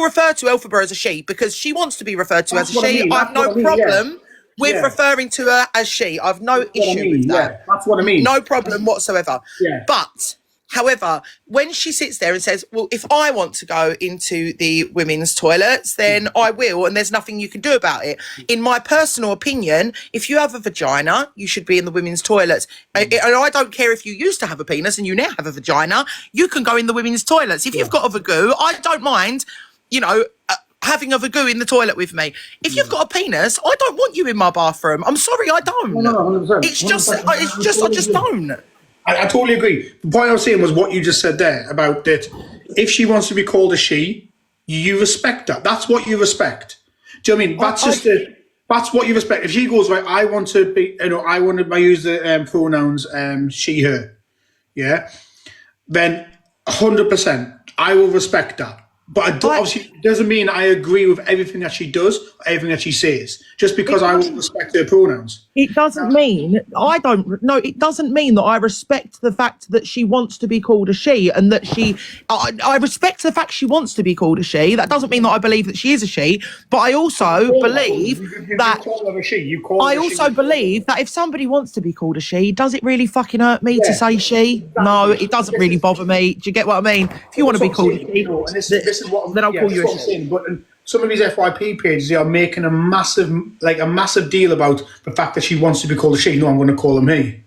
will refer to Elphaba as a she because she wants to be referred to as a she. I have no problem with referring to her as she. I've no issue with that. Yeah, that's what I mean. No problem whatsoever. Yeah. But, however, when she sits there and says, well, if I want to go into the women's toilets, then I will, and there's nothing you can do about it. In my personal opinion, if you have a vagina, you should be in the women's toilets. And I don't care if you used to have a penis and you now have a vagina, you can go in the women's toilets. If you've got a vagoo, I don't mind, having a vagoo in the toilet with me. If you've got a penis, I don't want you in my bathroom. I'm sorry, I don't. No, 100%. It's just, I just don't. I totally agree. The point I was saying was what you just said there about that. If she wants to be called a she, you respect that. That's what you respect. Do you know what I mean? That's what you respect. If she goes, right, I want to be, I want to use the pronouns she, her, yeah, then 100%, I will respect that. But obviously, it doesn't mean I agree with everything that she does, or everything that she says, just because I will respect her pronouns. It doesn't mean, it doesn't mean that I respect the fact that she wants to be called a she and that I respect the fact she wants to be called a she. That doesn't mean that I believe that she is a she, but I also believe that if somebody wants to be called a she, does it really fucking hurt me to say she? No, it doesn't really bother me. Do you get what I mean? If you want to be called a she, then I'll call you a she. But some of these FYP pages, they are making a massive deal about the fact that she wants to be called a she. No, I'm going to call her me.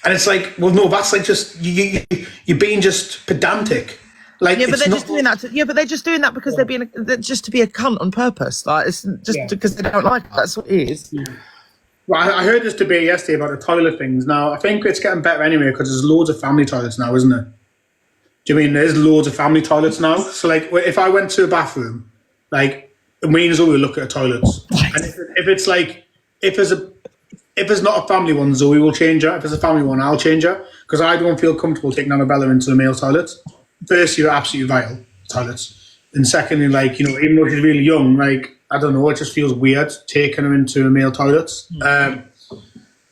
And it's like, well, no, that's like just you're being just pedantic. Like, but they're just doing that. But they're just doing that because they're just to be a cunt on purpose. Like, it's just because they don't like it. That's what it is. Yeah. Well, I heard this debate yesterday about the toilet things. Now, I think it's getting better anyway because there's loads of family toilets now, isn't it? Do you mean there's loads of family toilets now? So, like, if I went to a bathroom, like, me and Zoe look at toilets, and if it's like, if it's not a family one, Zoe will change her. If it's a family one, I'll change her because I don't feel comfortable taking Annabella into the male toilets. First, you're absolutely vile toilets, and secondly, like, even though she's really young, like, I don't know, it just feels weird taking her into male toilets.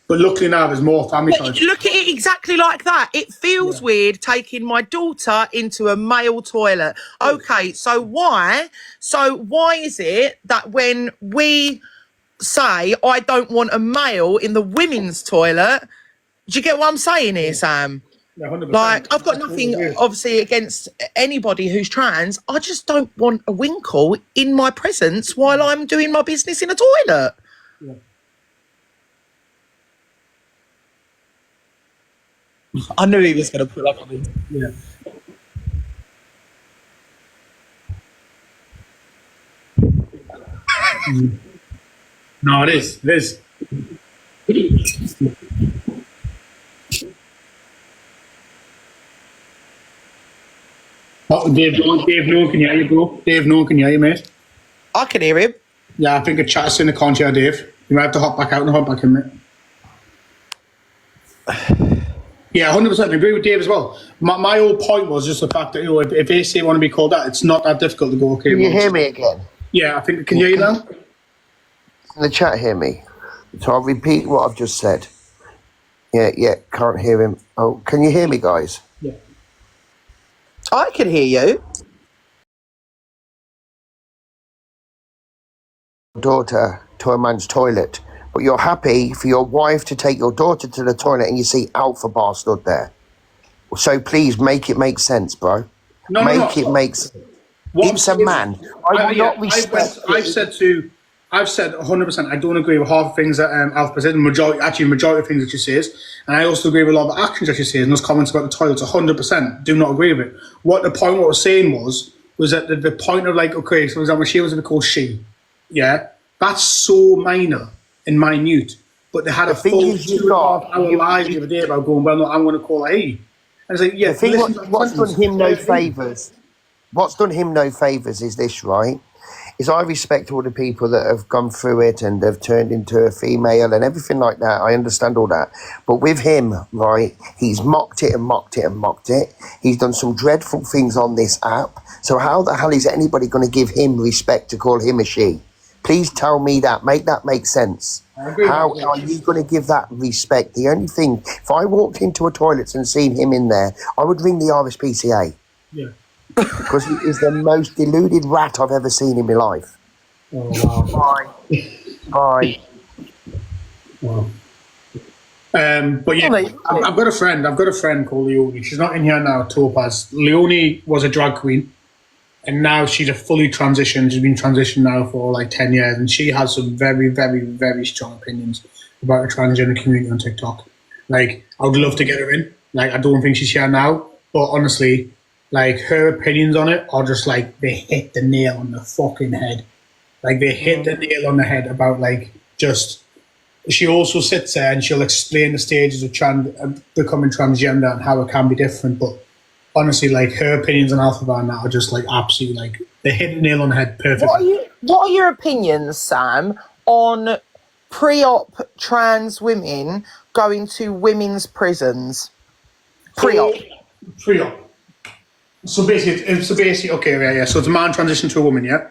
But luckily now there's more family toilets. Look at it exactly like that. It feels weird taking my daughter into a male toilet. Okay, so why is it that when we say I don't want a male in the women's toilet, do you get what I'm saying here, Sam? Yeah, 100%. Like, I've got nothing obviously against anybody who's trans. I just don't want a winkle in my presence while I'm doing my business in a toilet. Yeah. I knew he was going to pull up on me. Yeah. No, it is. It is. Oh, Dave, no one can hear you, bro. Dave, no one can hear you, mate. I can hear him. Yeah, I think a chat's in the can't hear Dave. You might have to hop back out and hop back in, mate. Yeah, 100% agree with Dave as well. My whole point was just the fact that, if they say want to be called that, it's not that difficult to go, okay. Can you hear me again? Yeah, I think, can you hear you now? Can the chat hear me? So I'll repeat what I've just said. Yeah, can't hear him. Oh, can you hear me, guys? Yeah. I can hear you. Daughter to a man's toilet, but you're happy for your wife to take your daughter to the toilet and you see Elphaba stood there. So please make it make sense, bro. Make it make sense. It's a man. I will not respect. I've said 100%. I don't agree with half the things that Elphaba said. Majority of things that she says, and I also agree with a lot of the actions that she says. And those comments about the toilets, 100%. Do not agree with it. What I was saying was that the point of, like, okay, so for example, she was to be called she. Yeah, that's so minor and minute. But they had a full 2.5 hour live the other day about going, well, no, I'm going to call her he. And it's like, yeah. What's done him no favours? What's done him no favours is this, right? Is I respect all the people that have gone through it and have turned into a female and everything like that. I understand all that. But with him, right, he's mocked it and mocked it and mocked it. He's done some dreadful things on this app. So how the hell is anybody going to give him respect to call him a she? Please tell me that. Make that make sense. How are you going to give that respect? The only thing, if I walked into a toilet and seen him in there, I would ring the RSPCA. Yeah. because he is the most deluded rat I've ever seen in my life. Oh, wow. Bye. Wow. But yeah, I've got a friend called Leonie. She's not in here now, Topaz. Leonie was a drag queen, and now she's a fully transitioned. She's been transitioned now for like 10 years, and she has some very, very, very strong opinions about the transgender community on TikTok. Like, I would love to get her in. Like, I don't think she's here now, but honestly, like, her opinions on it are just like, they hit the nail on the fucking head. Like, they hit the nail on the head about, like, just... She also sits there and she'll explain the stages of becoming transgender and how it can be different. But honestly, like, her opinions on Elphaba and that are just like absolutely, like, they hit the nail on the head perfectly. What are your opinions, Sam, on pre-op trans women going to women's prisons? Pre-op. So basically, okay, yeah. So it's a man transition to a woman, yeah.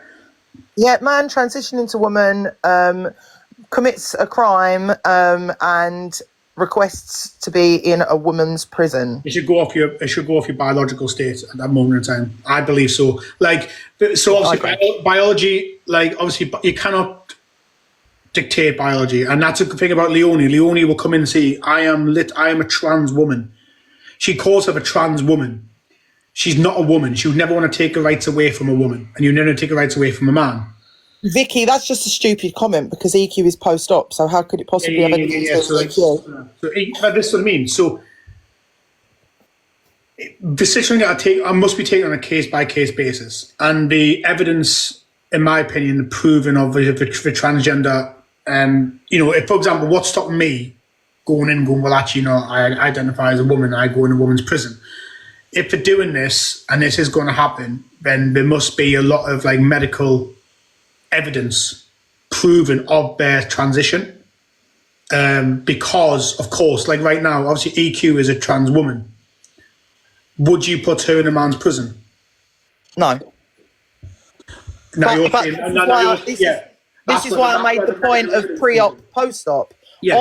Yeah, man transitioning to woman, commits a crime, and requests to be in a woman's prison. It should go off your biological state at that moment in time. I believe so. Like, so obviously biology, like, obviously you cannot dictate biology, and that's a good thing about Leonie. Leonie will come in and say, I am a trans woman. She calls herself a trans woman. She's not a woman. She would never want to take her rights away from a woman, and you never take her rights away from a man. Vicky, that's just a stupid comment because EQ is post-op, so how could it possibly have anything to do with EQ? But this is what I mean. So the situation I must be taken on a case-by-case basis, and the evidence, in my opinion, the proving of the transgender, if, for example, what stopped me going, well, actually, I identify as a woman, I go in a woman's prison. If they're doing this, and this is going to happen, then there must be a lot of, like, medical evidence proven of their transition, because, of course, like right now, obviously EQ is a trans woman. Would you put her in a man's prison? No. This is why I made the point of pre-op, post-op. Yeah,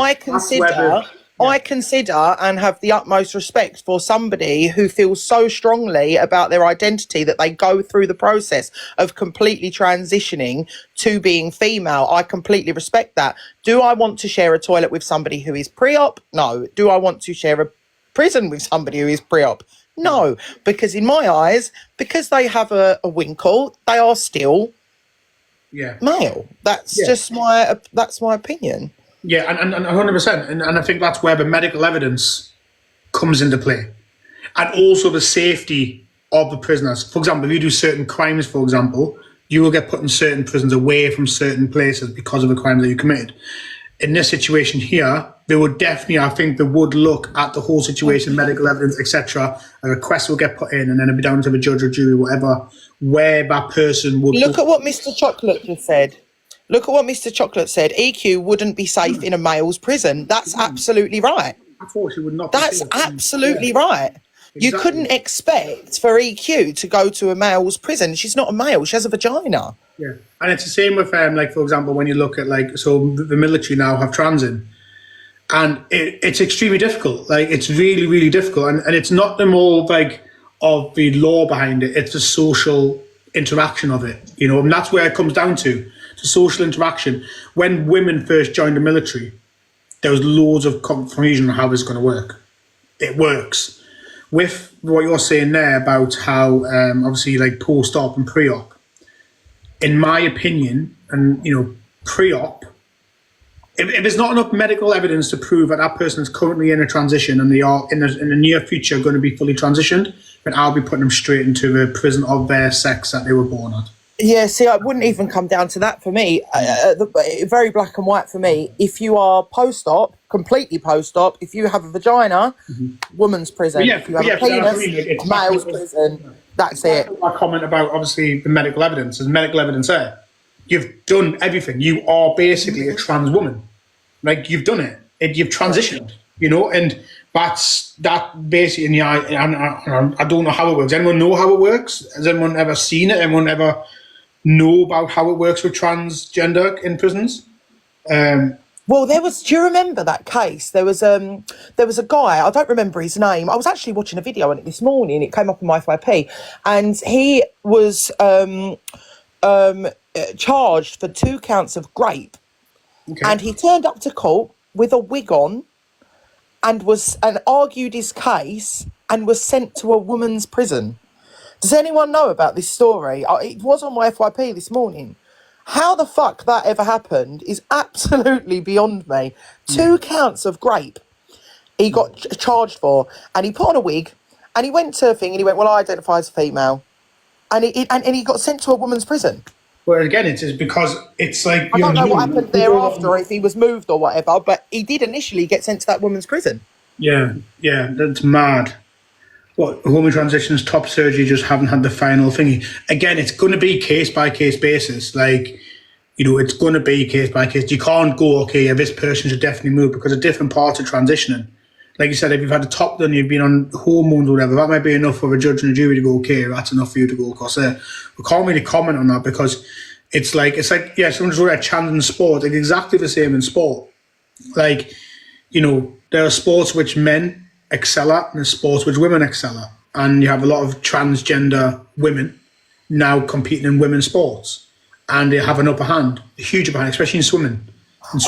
I consider and have the utmost respect for somebody who feels so strongly about their identity that they go through the process of completely transitioning to being female. I completely respect that. Do I want to share a toilet with somebody who is pre-op? No. Do I want to share a prison with somebody who is pre-op? No. Because in my eyes, because they have a winkle, they are still male. That's just my opinion. Yeah, and 100%. And I think that's where the medical evidence comes into play. And also the safety of the prisoners. For example, if you do certain crimes, for example, you will get put in certain prisons away from certain places because of the crime that you committed. In this situation here, they would definitely, I think they would look at the whole situation, medical evidence, etc. A request will get put in, and then it'll be down to the judge or jury, whatever, where that person would... Look at what Mr. Chocolate just said. Look at what Mr. Chocolate said. EQ wouldn't be safe in a male's prison. That's absolutely right. I thought she would not be That's safe. absolutely right. Exactly. You couldn't expect for EQ to go to a male's prison. She's not a male. She has a vagina. Yeah. And it's the same with, like, for example, when you look at, like, so the military now have trans in. And it's extremely difficult. Like, it's really, really difficult. And it's not the more, like, of the law behind it. It's the social interaction of it, and that's where it comes down to social interaction. When women first joined the military, there was loads of confusion on how this is going to work. It works. With what you're saying there about how, obviously, like, post-op and pre-op, in my opinion, and, pre-op, if there's not enough medical evidence to prove that person is currently in a transition and they are in the near future going to be fully transitioned, then I'll be putting them straight into the prison of their sex that they were born at. Yeah, see, I wouldn't even come down to that for me. Very black and white for me. If you are post-op, completely post-op, if you have a vagina, woman's prison. If you have a penis, male's prison. That's it. My comment about, obviously, the medical evidence. There's medical evidence there. You've done everything. You are basically a trans woman. Like, you've done it. You've transitioned, and that basically, I don't know how it works. Does anyone know how it works? Has anyone ever seen it? Anyone ever know about how it works with transgender in prisons? Well, do you remember that case? There was a guy, I don't remember his name. I was actually watching a video on it this morning. It came up on my FYP, and he was charged for 2 counts of grape. Okay. And he turned up to court with a wig on and argued his case and was sent to a woman's prison. Does anyone know about this story? It was on my FYP this morning. How the fuck that ever happened is absolutely beyond me. 2 counts of grape he got charged for, and he put on a wig, and he went to a thing, and he went, well, I identify as a female. And he got sent to a woman's prison. Well, again, it's because it's like... I don't know what happened thereafter, if he was moved or whatever, but he did initially get sent to that woman's prison. Yeah, that's mad. What, hormone transitions, top surgery, just haven't had the final thingy. Again, it's going to be case-by-case basis. Like, it's going to be case-by-case. You can't go, okay, yeah, this person should definitely move because of different parts of transitioning. Like you said, if you've had a top done, you've been on hormones or whatever, that might be enough for a judge and a jury to go, okay, that's enough for you to go across there. We can't really comment on that because it's like, yeah, someone's wrote a chant in sport. It's exactly the same in sport. Like, there are sports which men excel at and there's sports which women excel at. And you have a lot of transgender women now competing in women's sports. And they have an upper hand, a huge upper hand, especially in swimming.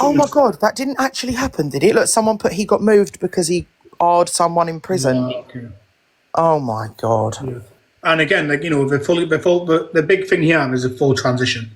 Oh my God, that didn't actually happen, did it? Look, someone put he got moved because he arred someone in prison. Okay. Oh my God. Yeah. And again, like, the big thing here is a full transition.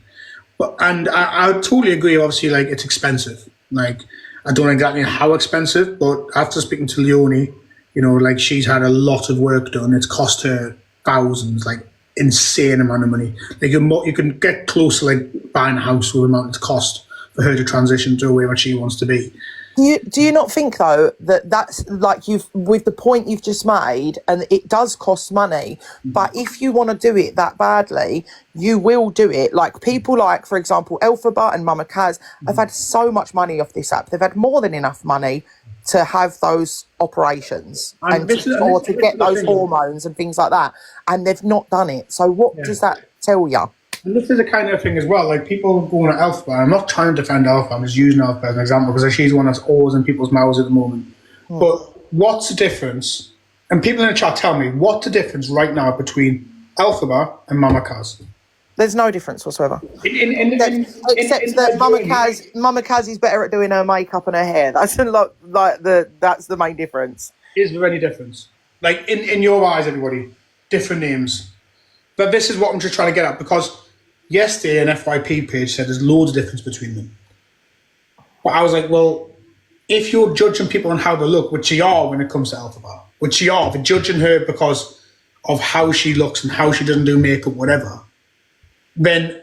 And I totally agree, obviously, like, it's expensive. Like, I don't know exactly how expensive, but after speaking to Leonie, like, she's had a lot of work done. It's cost her thousands, like, insane amount of money. Like, you can get close to, like, buying a house with the amount it's cost for her to transition to where she wants to be. Do you not think, though, that's like with the point you've just made, and it does cost money, but if you want to do it that badly, you will do it. Like people like, for example, Elphaba and Mama Kaz have had so much money off this app. They've had more than enough money to have those operations or to get those hormones and things like that, and they've not done it. So what does that tell you? And this is a kind of thing as well, like people going at Elphaba. I'm not trying to defend Elphaba, I'm just using Elphaba as an example because she's one that's always in people's mouths at the moment. But what's the difference? And people in the chat tell me, what's the difference right now between Elphaba and Mama Kaz? There's no difference whatsoever. Except that Mama Kaz is better at doing her makeup and her hair. That's that's the main difference. Is there any difference? Like in your eyes, everybody, different names. But this is what I'm just trying to get at because yesterday an FYP page said there's loads of difference between them. But I was like, well, if you're judging people on how they look, which you are when it comes to Elphaba, which you are, but judging her because of how she looks and how she doesn't do makeup, whatever, then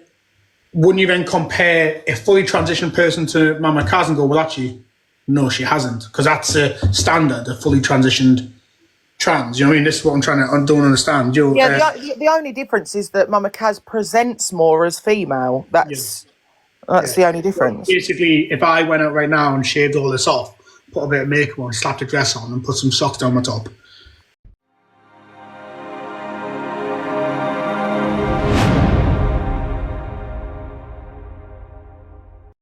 wouldn't you then compare a fully transitioned person to Mama Kaz and go, well, actually, no, she hasn't, because that's a standard, a fully transitioned trans. You know what I mean? This is what I don't understand. The only difference is that Mama Kaz presents more as female. That's the only difference. Basically, if I went out right now and shaved all this off, put a bit of makeup on, slapped a dress on and put some socks down my top,